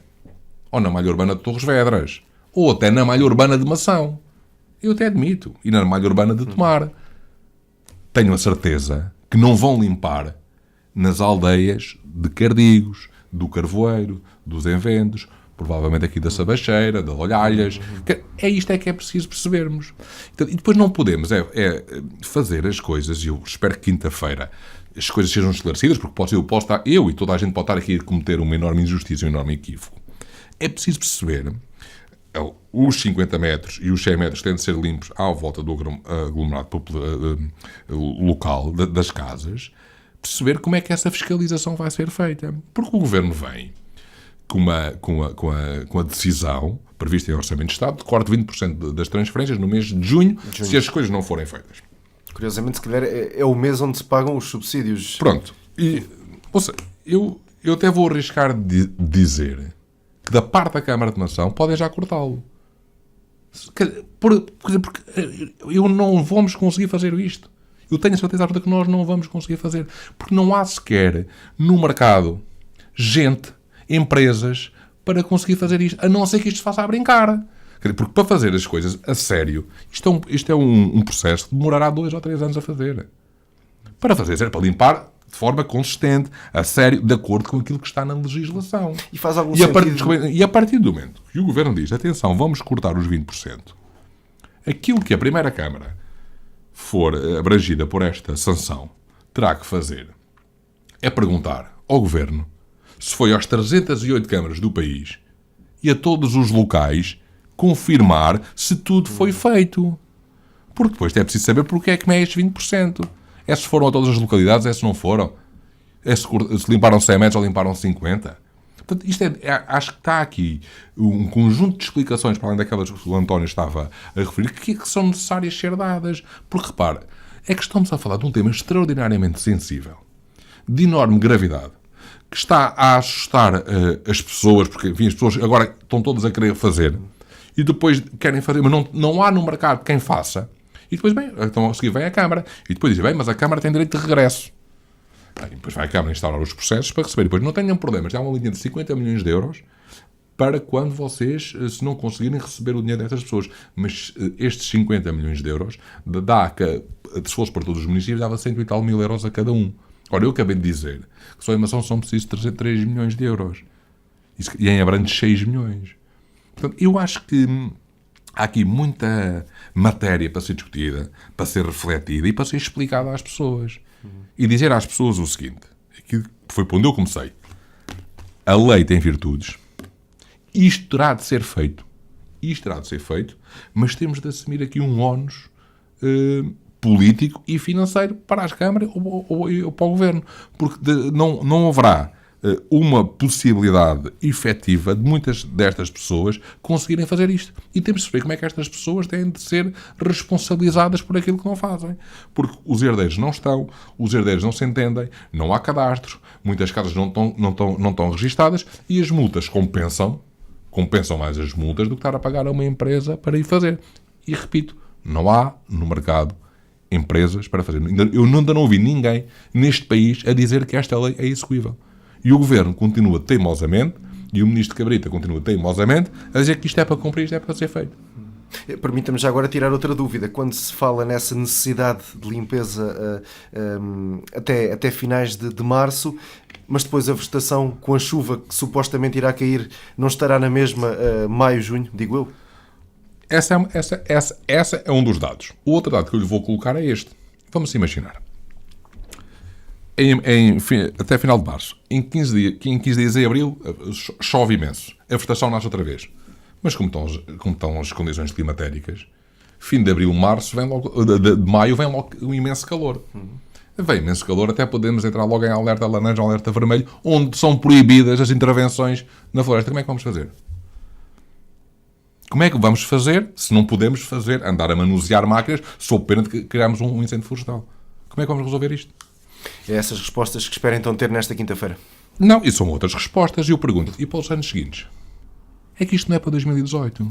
Ou na malha urbana de Torres Vedras. Ou até na malha urbana de Mação. Eu até admito. E na malha urbana de Tomar. Tenho a certeza que não vão limpar nas aldeias de Cardigos, do Carvoeiro, dos Envendos, provavelmente aqui da Sabacheira, da Olhalhas. É isto é preciso percebermos. Então, e depois não podemos fazer as coisas, e eu espero que quinta-feira as coisas sejam esclarecidas, porque eu e toda a gente pode estar aqui a cometer uma enorme injustiça, um enorme equívoco. É preciso perceber os 50 metros e os 100 metros têm de ser limpos à volta do aglomerado local das casas, perceber como é que essa fiscalização vai ser feita. Porque o Governo vem com a decisão prevista em Orçamento de Estado de corte de 20% das transferências no mês de junho, se as coisas não forem feitas. Curiosamente, se calhar, é o mês onde se pagam os subsídios. Pronto. Ou seja, eu até vou arriscar dizer que da parte da Câmara de Nação podem já cortá-lo. Porque eu não vamos conseguir fazer isto. Eu tenho a certeza absoluta que nós não vamos conseguir fazer. Porque não há sequer no mercado gente, empresas, para conseguir fazer isto. A não ser que isto se faça a brincar. Porque para fazer as coisas a sério, isto é um processo que demorará 2 ou 3 anos a fazer. Para fazer, para limpar de forma consistente, a sério, de acordo com aquilo que está na legislação. E faz algum sentido... E a partir do momento que o Governo diz, atenção, vamos cortar os 20%, aquilo que a Primeira Câmara for abrangida por esta sanção terá que fazer é perguntar ao Governo se foi às 308 câmaras do país e a todos os locais confirmar se tudo foi feito. Porque depois é preciso saber porque é que não é estes 20%. É se foram a todas as localidades, é se não foram. É se limparam 100 metros ou limparam 50. Portanto, isto acho que está aqui um conjunto de explicações, para além daquelas que o António estava a referir, que são necessárias ser dadas. Porque, repare, é que estamos a falar de um tema extraordinariamente sensível, de enorme gravidade, que está a assustar as pessoas, porque, enfim, as pessoas agora estão todas a querer fazer, e depois querem fazer, mas não há no mercado quem faça. E depois, então a seguir vem a Câmara. E depois dizem, mas a Câmara tem direito de regresso. E depois vai a Câmara instaurar os processos para receber. E depois não tenham problemas. Há uma linha de 50 milhões de euros para quando vocês, se não conseguirem receber o dinheiro destas pessoas. Mas estes 50 milhões de euros dá, se fosse para todos os municípios, dava 100 e tal mil euros a cada um. Ora, eu acabei de dizer que só em Mação são precisos 3 milhões de euros. E em Abrantes 6 milhões. Portanto, eu acho que há aqui muita matéria para ser discutida, para ser refletida e para ser explicada às pessoas. E dizer às pessoas o seguinte, que foi por onde eu comecei. A lei tem virtudes. Isto terá de ser feito. Mas temos de assumir aqui um ónus político e financeiro para as câmaras ou para o Governo. Porque não haverá uma possibilidade efetiva de muitas destas pessoas conseguirem fazer isto. E temos de saber como é que estas pessoas têm de ser responsabilizadas por aquilo que não fazem. Porque os herdeiros não estão, os herdeiros não se entendem, não há cadastro, muitas casas não estão registadas e as multas compensam mais as multas do que estar a pagar a uma empresa para ir fazer. E repito, não há no mercado empresas para fazer. Eu ainda não ouvi ninguém neste país a dizer que esta lei é execuível. E o Governo continua teimosamente, e o Ministro Cabrita continua teimosamente, a dizer que isto é para cumprir, isto é para ser feito. Permita-me já agora tirar outra dúvida. Quando se fala nessa necessidade de limpeza até finais de março, mas depois a vegetação com a chuva que supostamente irá cair não estará na mesma maio, junho, digo eu? Essa é um dos dados. O outro dado que eu lhe vou colocar é este. Vamos imaginar. Até final de março, em 15 dias em abril, chove imenso. A vegetação nasce outra vez. Mas como estão as condições climatéricas, fim de abril, março, de maio, vem logo um imenso calor. Vem imenso calor, até podemos entrar logo em alerta laranja, alerta vermelho, onde são proibidas as intervenções na floresta. Como é que vamos fazer? Como é que vamos fazer se não podemos andar a manusear máquinas sob pena de criarmos um incêndio florestal? Como é que vamos resolver isto? É essas respostas que espero então ter nesta quinta-feira. Não, e são outras respostas. E eu pergunto, e para os anos seguintes? É que isto não é para 2018.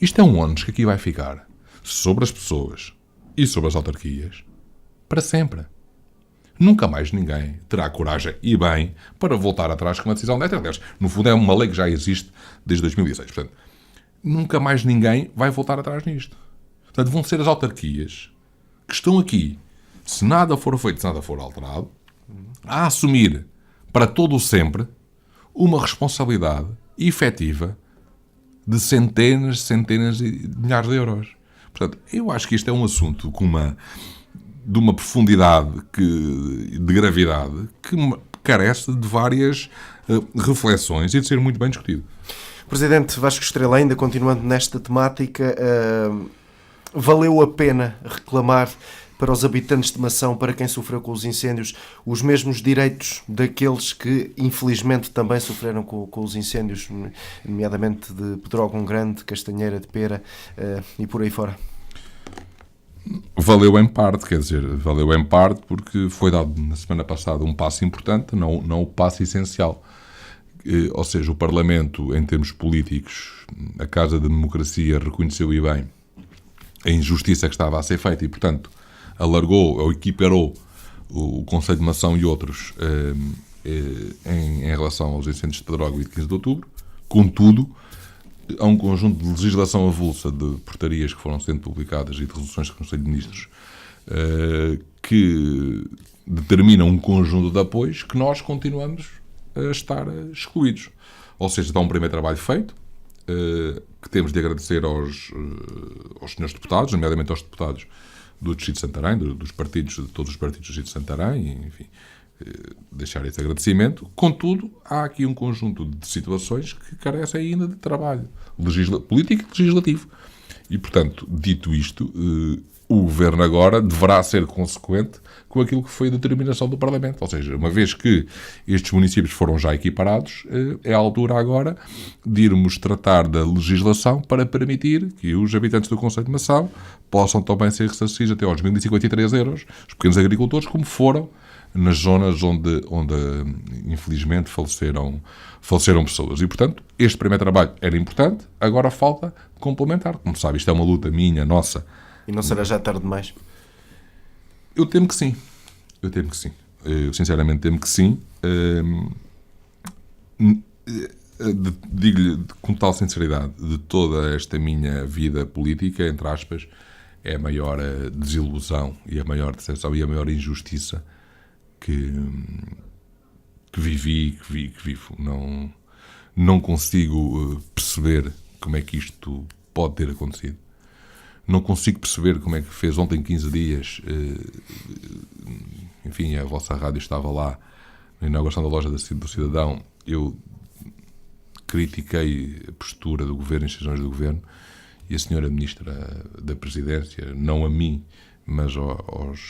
Isto é um ónus que aqui vai ficar sobre as pessoas e sobre as autarquias para sempre. Nunca mais ninguém terá coragem e bem para voltar atrás com uma decisão desta. Aliás, no fundo é uma lei que já existe desde 2016. Portanto, nunca mais ninguém vai voltar atrás nisto. Portanto, vão ser as autarquias que estão aqui, se nada for feito, se nada for alterado, a assumir para todo o sempre uma responsabilidade efetiva de centenas e milhares de euros. Portanto, eu acho que isto é um assunto de uma profundidade, de gravidade, que carece de várias reflexões e de ser muito bem discutido. Presidente Vasco Estrela, ainda continuando nesta temática, valeu a pena reclamar para os habitantes de Mação, para quem sofreu com os incêndios, os mesmos direitos daqueles que infelizmente também sofreram com os incêndios, nomeadamente de Pedrógão Grande, Castanheira de Pera e por aí fora? Valeu em parte, porque foi dado na semana passada um passo importante, não o passo essencial. Ou seja, o Parlamento, em termos políticos, a Casa da Democracia, reconheceu e bem a injustiça que estava a ser feita e, portanto, alargou ou equiparou o Conselho de Mação e outros em relação aos incêndios de Pedrógão e de 15 de outubro. Contudo, há um conjunto de legislação avulsa de portarias que foram sendo publicadas e de resoluções do Conselho de Ministros que determinam um conjunto de apoios que nós continuamos a estar excluídos. Ou seja, está um primeiro trabalho feito, que temos de agradecer aos senhores deputados, nomeadamente aos deputados do Distrito de Santarém, de todos os partidos do Distrito de Santarém, e, enfim, deixar esse agradecimento. Contudo, há aqui um conjunto de situações que carecem ainda de trabalho político e legislativo. E, portanto, dito isto, o Governo agora deverá ser consequente com aquilo que foi a determinação do Parlamento. Ou seja, uma vez que estes municípios foram já equiparados, é a altura agora de irmos tratar da legislação para permitir que os habitantes do Concelho de Mação possam também ser ressarcidos até aos 1.053 euros, os pequenos agricultores, como foram nas zonas onde infelizmente faleceram pessoas. E, portanto, este primeiro trabalho era importante, agora falta complementar. Como sabe, isto é uma luta minha, nossa. E não será já tarde demais? Eu temo que sim. Eu sinceramente temo que sim. Digo-lhe com tal sinceridade, de toda esta minha vida política, entre aspas, é a maior desilusão e a maior decepção e a maior injustiça que vivi e que vivo. Não consigo perceber como é que isto pode ter acontecido. Não consigo perceber como é que fez ontem 15 dias. Enfim, a vossa rádio estava lá na inauguração da loja do Cidadão. Eu critiquei a postura do Governo, as decisões do Governo, e a senhora Ministra da Presidência, não a mim, mas aos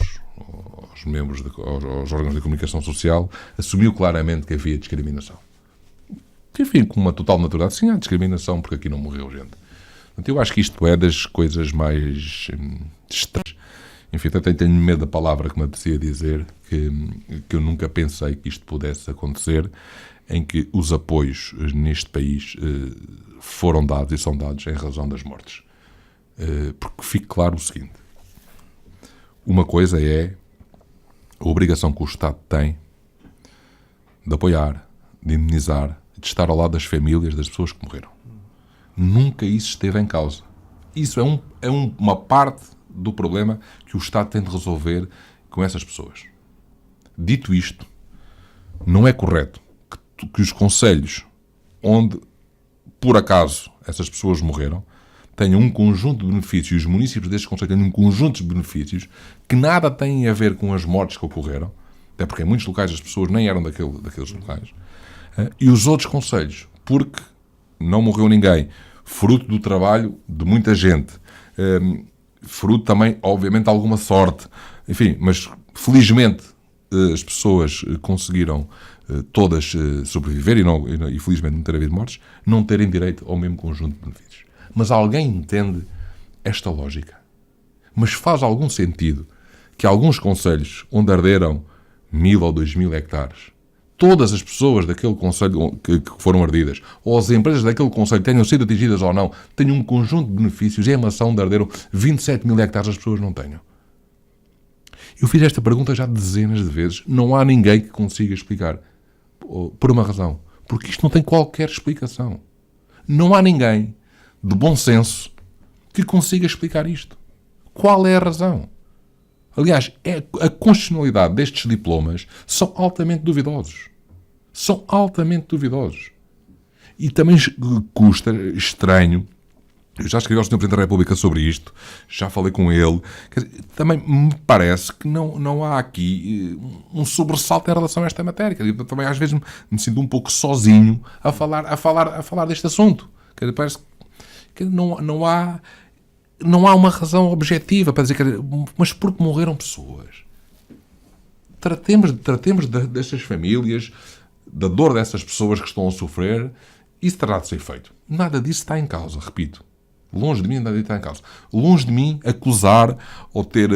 membros, aos órgãos de comunicação social, assumiu claramente que havia discriminação. Enfim, com uma total naturalidade, sim, há discriminação, porque aqui não morreu gente. Portanto, eu acho que isto é das coisas mais estranhas. Enfim, até tenho medo da palavra que me apetecia dizer, que eu nunca pensei que isto pudesse acontecer, em que os apoios neste país foram dados e são dados em razão das mortes. Porque fique claro o seguinte: uma coisa é a obrigação que o Estado tem de apoiar, de indemnizar, de estar ao lado das famílias das pessoas que morreram. Nunca isso esteve em causa. Isso é uma parte do problema que o Estado tem de resolver com essas pessoas. Dito isto, não é correto que os concelhos onde, por acaso, essas pessoas morreram, tenham um conjunto de benefícios, e os municípios destes concelhos têm um conjunto de benefícios que nada têm a ver com as mortes que ocorreram, até porque em muitos locais as pessoas nem eram daqueles locais, e os outros concelhos, porque não morreu ninguém, fruto do trabalho de muita gente, fruto também, obviamente, de alguma sorte, enfim, mas felizmente as pessoas conseguiram todas sobreviver e felizmente não ter havido mortes, não terem direito ao mesmo conjunto de benefícios. Mas alguém entende esta lógica? Mas faz algum sentido que alguns concelhos onde arderam 1.000 ou 2.000 hectares, todas as pessoas daquele concelho que foram ardidas, ou as empresas daquele concelho tenham sido atingidas ou não, tenham um conjunto de benefícios e em Mação onde arderam 27.000 hectares as pessoas não tenham? Eu fiz esta pergunta já dezenas de vezes. Não há ninguém que consiga explicar. Por uma razão. Porque isto não tem qualquer explicação. Não há ninguém de bom senso que consiga explicar isto. Qual é a razão? Aliás, a constitucionalidade destes diplomas são altamente duvidosos. São altamente duvidosos. E também custa, estranho, eu já escrevi ao Sr. Presidente da República sobre isto, já falei com ele, também me parece que não há aqui um sobressalto em relação a esta matéria. Eu também às vezes me sinto um pouco sozinho a falar deste assunto. Parece que não há uma razão objetiva para dizer mas porque morreram pessoas. Tratemos destas famílias, da dor dessas pessoas que estão a sofrer, isso terá de ser feito. Nada disso está em causa, repito. Longe de mim nada disso está em causa. Longe de mim acusar ou ter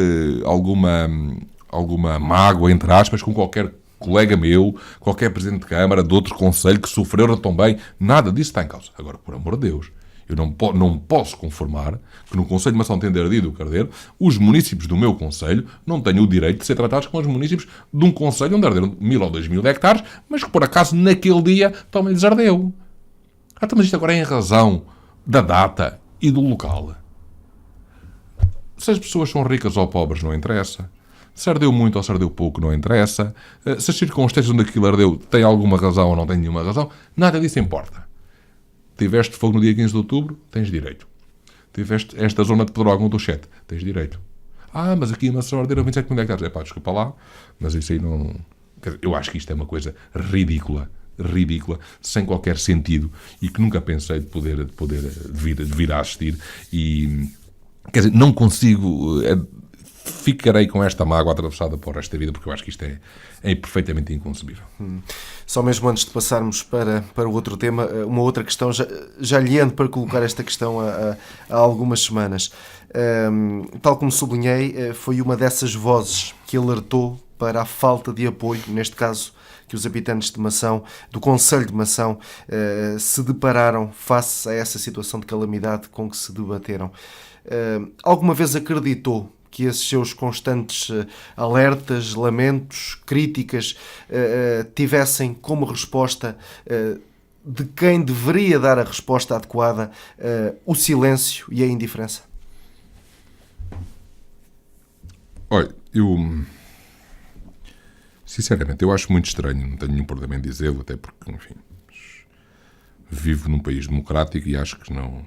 alguma mágoa, entre aspas, com qualquer colega meu, qualquer presidente de Câmara, de outro conselho que sofreram também. Nada disso está em causa. Agora, por amor de Deus, eu não posso conformar que no Conselho de Mação Tende Ardido o Cardeiro, os municípios do meu concelho não tenham o direito de ser tratados como os municípios de um concelho onde arderam 1.000 ou 2.000 hectares, mas que por acaso naquele dia também lhes ardeu. Mas isto agora é em razão da data e do local. Se as pessoas são ricas ou pobres, não interessa. Se ardeu muito ou se ardeu pouco, não interessa. Se as circunstâncias onde aquilo ardeu têm alguma razão ou não têm nenhuma razão, nada disso importa. Tiveste fogo no dia 15 de outubro, tens direito. Tiveste esta zona de Pedrógão do 7, tens direito. Mas aqui em Maceió arderam 27 mil hectares. Desculpa lá, mas isso aí não... Eu acho que isto é uma coisa ridícula, sem qualquer sentido, e que nunca pensei de poder vir a assistir. E, quer dizer, não consigo... Ficarei com esta mágoa atravessada por esta vida, porque eu acho que isto é perfeitamente inconcebível. Só mesmo antes de passarmos para o outro tema, uma outra questão, já lhe ando para colocar esta questão há algumas semanas. Tal como sublinhei, foi uma dessas vozes que alertou para a falta de apoio, neste caso, que os habitantes de Mação, do Concelho de Mação, se depararam face a essa situação de calamidade com que se debateram. Alguma vez acreditou que esses seus constantes alertas, lamentos, críticas tivessem como resposta de quem deveria dar a resposta adequada o silêncio e a indiferença? Olha, sinceramente, eu acho muito estranho, não tenho nenhum problema em dizê-lo, até porque, enfim, vivo num país democrático e acho que não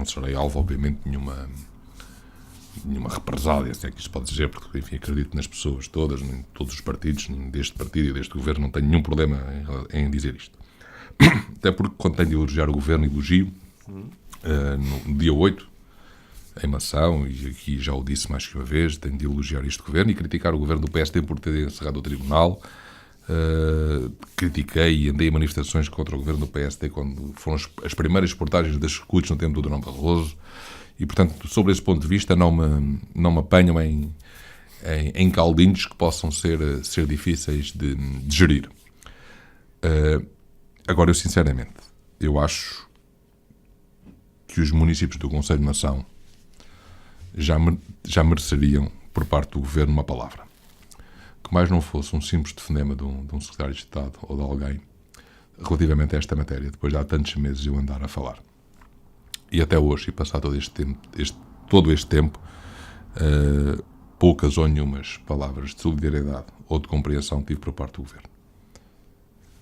serei alvo, obviamente, de nenhuma represália, se é que isto pode dizer, porque, enfim, acredito nas pessoas todas, em todos os partidos, deste partido e deste governo, não tenho nenhum problema em dizer isto. Até porque, quando tenho de elogiar o governo, elogio, no dia 8, em Mação, e aqui já o disse mais que uma vez, tenho de elogiar este governo e criticar o governo do PSD por ter encerrado o tribunal. Critiquei e andei em manifestações contra o governo do PSD quando foram as primeiras reportagens das escutas no tempo do Durão Barroso. E, portanto, sobre esse ponto de vista, não me apanham em caldinhos que possam ser difíceis de gerir. Agora, eu sinceramente, eu acho que os municípios do Concelho de Mação já mereceriam, por parte do governo, uma palavra. Que mais não fosse um simples telefonema de um secretário de Estado ou de alguém relativamente a esta matéria, depois de há tantos meses eu andar a falar. E até hoje, e passado todo este tempo, poucas ou nenhumas palavras de solidariedade ou de compreensão tive por parte do governo.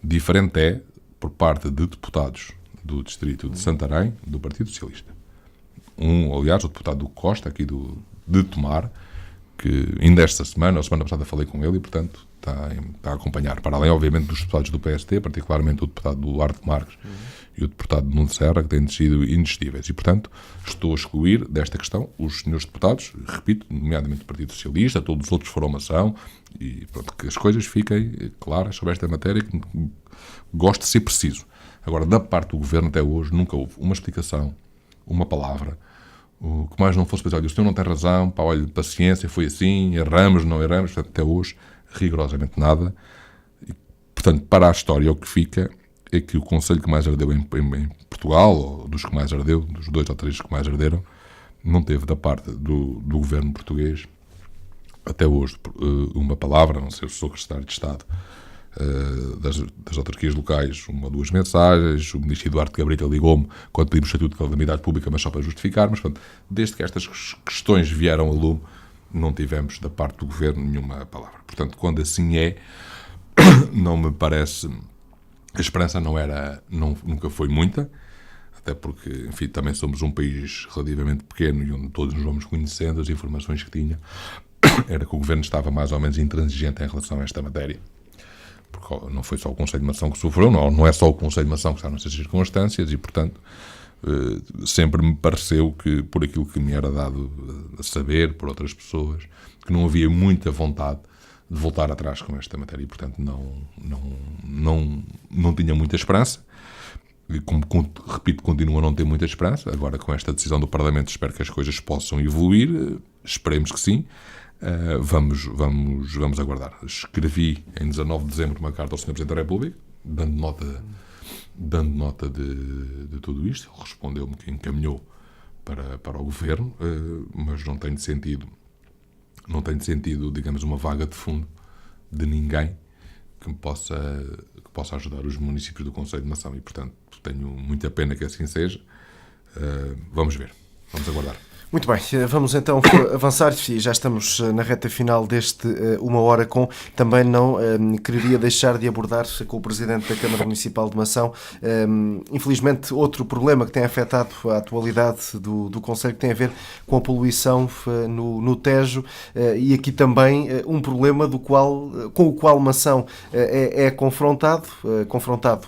Diferente é por parte de deputados do distrito de Santarém, do Partido Socialista. Aliás, o deputado do Costa, aqui de Tomar, que ainda esta semana, ou semana passada, falei com ele e, portanto, está a acompanhar. Para além, obviamente, dos deputados do PSD, particularmente o deputado do Duarte Marques e o deputado de Nuno Serra, que têm sido indiscutíveis. E, portanto, estou a excluir desta questão os senhores deputados, repito, nomeadamente do Partido Socialista, todos os outros foram Mação, e pronto, que as coisas fiquem claras sobre esta matéria, que gosto de ser preciso. Agora, da parte do governo, até hoje, nunca houve uma explicação, uma palavra. O que mais não fosse pensar, o senhor não tem razão, olha, paciência, foi assim, erramos, não erramos, portanto, até hoje, rigorosamente nada. E, portanto, para a história, o que fica é que o concelho que mais ardeu em Portugal, ou dos que mais ardeu, dos 2 ou 3 que mais arderam, não teve da parte do governo português, até hoje, uma palavra, não sei, o secretário de Estado das autarquias locais, 1 ou 2 mensagens, o ministro Eduardo Gabrita ligou-me quando pedimos estatuto de calamidade pública, mas só para justificar, mas pronto, desde que estas questões vieram a lume, não tivemos da parte do governo nenhuma palavra. Portanto, quando assim é, não me parece A esperança nunca foi muita, até porque, enfim, também somos um país relativamente pequeno e onde todos nos vamos conhecendo. As informações que tinha era que o Governo estava mais ou menos intransigente em relação a esta matéria. Porque não foi só o Conselho de Mação que sofreu, não é só o Conselho de Mação que está nessas circunstâncias e, portanto, sempre me pareceu que, por aquilo que me era dado a saber por outras pessoas, que não havia muita vontade de voltar atrás com esta matéria e, portanto, não tinha muita esperança. E, repito, continuo a não ter muita esperança. Agora, com esta decisão do Parlamento, espero que as coisas possam evoluir. Esperemos que sim. Vamos aguardar. Escrevi em 19 de dezembro uma carta ao Sr. Presidente da República, dando nota de tudo isto. Ele respondeu-me que encaminhou para o Governo, mas não tem sentido, digamos, uma vaga de fundo de ninguém que possa ajudar os municípios do Conselho de Mação e, portanto, tenho muita pena que assim seja. Vamos ver, vamos aguardar. Muito bem, vamos então avançar e já estamos na reta final deste Uma Hora Com. Também não quereria deixar de abordar com o Presidente da Câmara Municipal de Mação, infelizmente, outro problema que tem afetado a atualidade do Concelho, que tem a ver com a poluição no Tejo, e aqui também um problema com o qual Mação é confrontado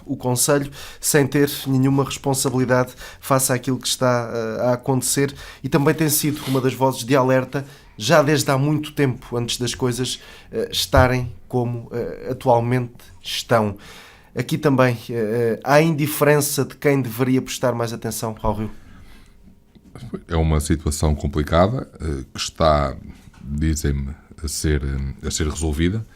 o Concelho, sem ter nenhuma responsabilidade face àquilo que está a acontecer, e também tem sido uma das vozes de alerta já desde há muito tempo, antes das coisas estarem como atualmente estão. Aqui também há indiferença de quem deveria prestar mais atenção ao rio. É uma situação complicada que está, dizem-me, a ser resolvida.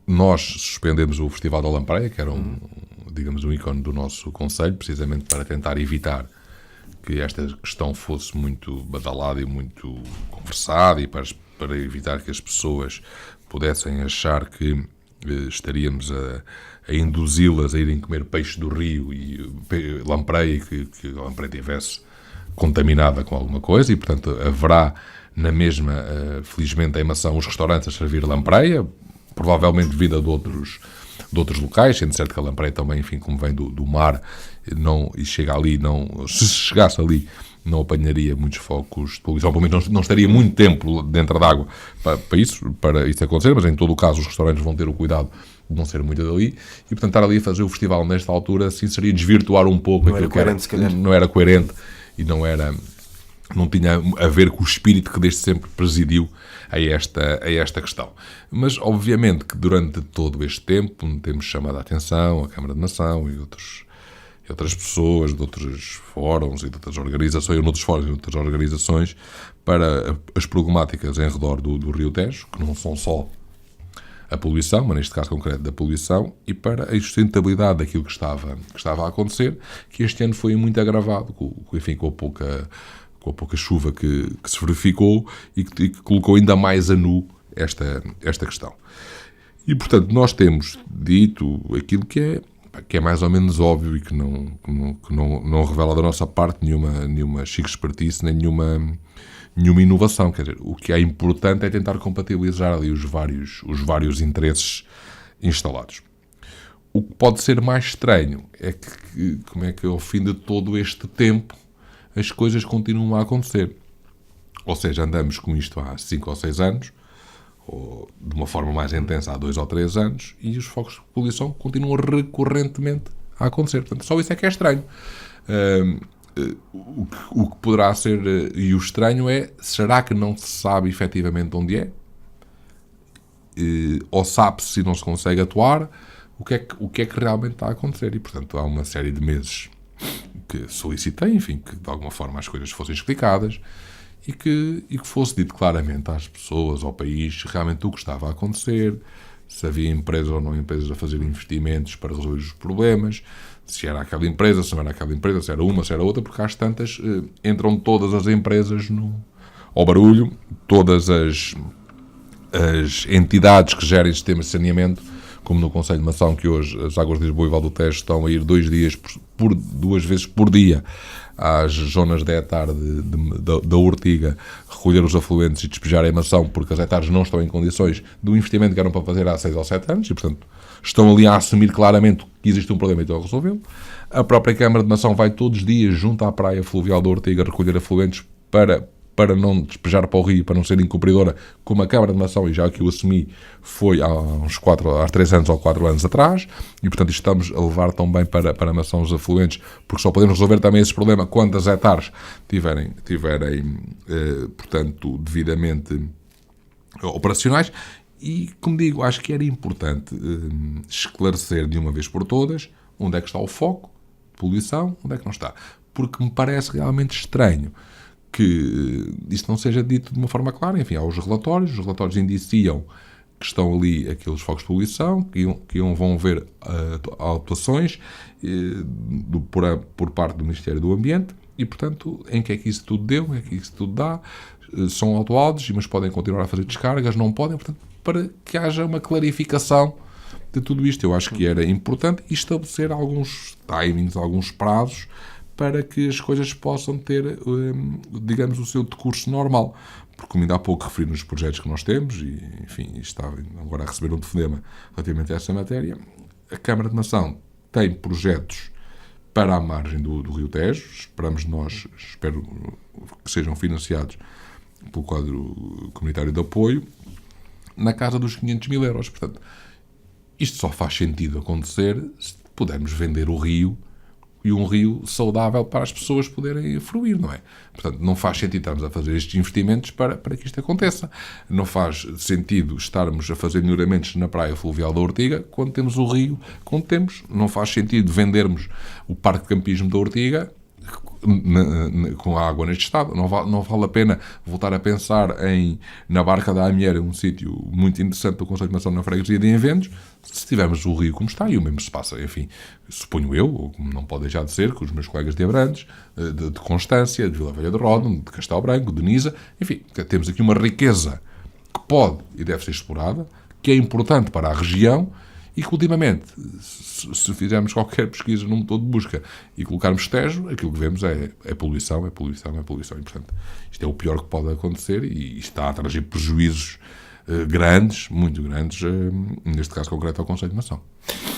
Nós suspendemos o Festival da Lampreia, que era um ícone do nosso concelho, precisamente para tentar evitar que esta questão fosse muito badalada e muito conversada e para evitar que as pessoas pudessem achar que estaríamos a induzi-las a irem comer peixe do rio e lampreia, que a lampreia estivesse contaminada com alguma coisa, e, portanto, haverá na mesma, felizmente, em Mação, os restaurantes a servir lampreia, provavelmente vinda de outros locais, sendo certo que a lampreia também, enfim, como vem do mar, e chega ali, se chegasse ali, não apanharia muitos focos de poluição, pelo menos não estaria muito tempo dentro d'água para isso acontecer, mas em todo o caso os restaurantes vão ter o cuidado de não ser muito dali, e portanto estar ali a fazer o festival nesta altura, assim, seria desvirtuar um pouco aquilo que não era coerente e não tinha a ver com o espírito que desde sempre presidiu a esta questão. Mas, obviamente, que durante todo este tempo temos chamado a atenção a Câmara de Mação e outras pessoas de outros fóruns e de outras organizações, para as problemáticas em redor do Rio Tejo, que não são só a poluição, mas neste caso concreto da poluição, e para a sustentabilidade daquilo que estava a acontecer, que este ano foi muito agravado, com a pouca chuva que se verificou e que colocou ainda mais a nu esta questão. E, portanto, nós temos dito aquilo que é mais ou menos óbvio e que não revela da nossa parte nenhuma chique espertice, nem nenhuma inovação. Quer dizer, o que é importante é tentar compatibilizar ali os vários interesses instalados. O que pode ser mais estranho é que como é que ao fim de todo este tempo as coisas continuam a acontecer. Ou seja, andamos com isto há 5 ou 6 anos, ou de uma forma mais intensa há 2 ou 3 anos, e os focos de poluição continuam recorrentemente a acontecer. Portanto, só isso é que é estranho. O que poderá ser, e o estranho é, será que não se sabe efetivamente onde é? Ou sabe-se se não se consegue atuar? O que é que realmente está a acontecer? E, portanto, há uma série de meses que solicitei, enfim, que de alguma forma as coisas fossem explicadas e que fosse dito claramente às pessoas, ao país, realmente o que estava a acontecer, se havia empresas ou não empresas a fazer investimentos para resolver os problemas, se era aquela empresa, se não era aquela empresa, se era uma, se era outra, porque às tantas entram todas as empresas ao barulho, todas as entidades que gerem sistemas de saneamento como no Conselho de Mação, que hoje as Águas de Lisboa e Val do Tejo estão a ir 2 dias, 2 vezes por dia, às zonas de hectare da Ortiga, recolher os afluentes e despejar a Mação, porque as hectares não estão em condições do investimento que eram para fazer há 6 ou 7 anos, e portanto estão ali a assumir claramente que existe um problema e estão a resolvê-lo. A própria Câmara de Mação vai todos os dias junto à praia fluvial da Ortiga recolher afluentes para não despejar para o rio, para não ser incumpridora, como a Câmara de Mação, e já que eu assumi, foi há 3 anos ou 4 anos atrás, e portanto estamos a levar também para a Mação os afluentes, porque só podemos resolver também esse problema quando as hectares tiverem portanto, devidamente operacionais. E, como digo, acho que era importante esclarecer de uma vez por todas onde é que está o foco, poluição, onde é que não está. Porque me parece realmente estranho que isto não seja dito de uma forma clara. Enfim, há os relatórios indiciam que estão ali aqueles focos de poluição, que vão ver atuações por parte do Ministério do Ambiente e, portanto, em que é que isso tudo deu, em que é que isso tudo dá, são autuados, mas podem continuar a fazer descargas, não podem, portanto, para que haja uma clarificação de tudo isto. Eu acho que era importante estabelecer alguns timings, alguns prazos, para que as coisas possam ter, digamos, o seu decurso normal. Porque, como ainda há pouco referi nos projetos que nós temos, e, enfim, estava agora a receber um telefonema relativamente a essa matéria, a Câmara de Mação tem projetos para a margem do Rio Tejo, espero que sejam financiados pelo quadro comunitário de apoio, na casa dos 500 mil euros. Portanto, isto só faz sentido acontecer se pudermos vender o rio, e um rio saudável para as pessoas poderem fruir, não é? Portanto, não faz sentido estarmos a fazer estes investimentos para que isto aconteça. Não faz sentido estarmos a fazer melhoramentos na praia fluvial da Ortiga quando temos o rio, quando temos. Não faz sentido vendermos o parque de campismo da Ortiga com a água neste estado. Não vale a pena voltar a pensar na Barca da Amiera, um sítio muito interessante do Conselho de Mação na freguesia de Envendos, se tivermos o rio como está, e o mesmo se passa, enfim, suponho eu, ou como não pode deixar de ser, com os meus colegas de Abrantes, de Constância, de Vila Velha de Ródão, de Castelo Branco, de Nisa, enfim, temos aqui uma riqueza que pode e deve ser explorada, que é importante para a região, e que ultimamente, se fizermos qualquer pesquisa num motor de busca e colocarmos Tejo, aquilo que vemos é poluição. E, portanto, isto é o pior que pode acontecer e está a trazer prejuízos grandes, muito grandes, neste caso concreto ao Conselho de Mação.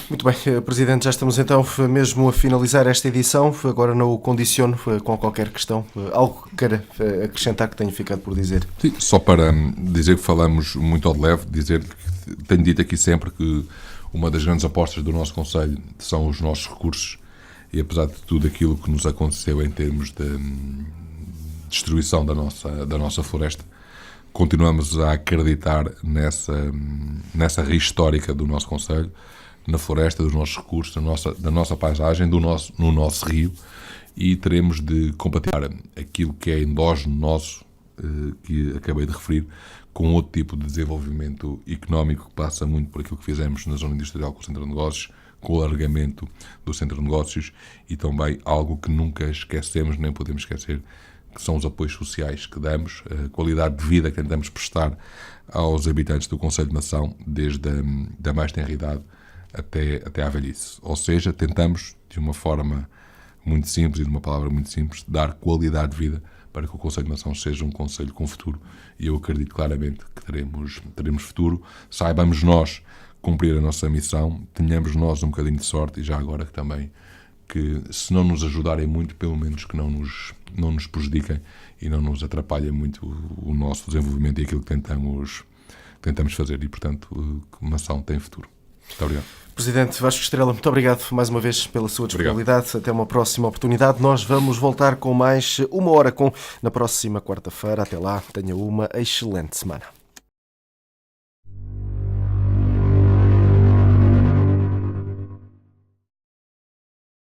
Muito bem, Presidente, já estamos então mesmo a finalizar esta edição. Agora não o condiciono com qualquer questão. Algo que queira acrescentar que tenha ficado por dizer? Sim, só para dizer que falamos muito ao de leve, dizer que tenho dito aqui sempre que uma das grandes apostas do nosso Conselho são os nossos recursos, e apesar de tudo aquilo que nos aconteceu em termos de destruição da nossa floresta, continuamos a acreditar nessa ria histórica do nosso Conselho, na floresta, dos nossos recursos, da nossa paisagem, no nosso rio, e teremos de compartilhar aquilo que é endógeno nosso, que acabei de referir, com outro tipo de desenvolvimento económico que passa muito por aquilo que fizemos na zona industrial com o Centro de Negócios, com o alargamento do Centro de Negócios, e também algo que nunca esquecemos, nem podemos esquecer, que são os apoios sociais que damos, a qualidade de vida que tentamos prestar aos habitantes do Conselho de Mação, desde a mais tenra idade até à velhice. Ou seja, tentamos, de uma forma muito simples e de uma palavra muito simples, dar qualidade de vida para que o Conselho de Mação seja um conselho com futuro, e eu acredito claramente que teremos futuro. Saibamos nós cumprir a nossa missão, tenhamos nós um bocadinho de sorte, e já agora que também, que se não nos ajudarem muito, pelo menos que não nos prejudiquem e não nos atrapalhem muito o nosso desenvolvimento e aquilo que tentamos fazer, e portanto Mação tem futuro. Muito obrigado. Presidente Vasco Estrela, muito obrigado mais uma vez pela sua disponibilidade. Obrigado. Até uma próxima oportunidade. Nós vamos voltar com mais Uma Hora Com na próxima quarta-feira. Até lá, tenha uma excelente semana.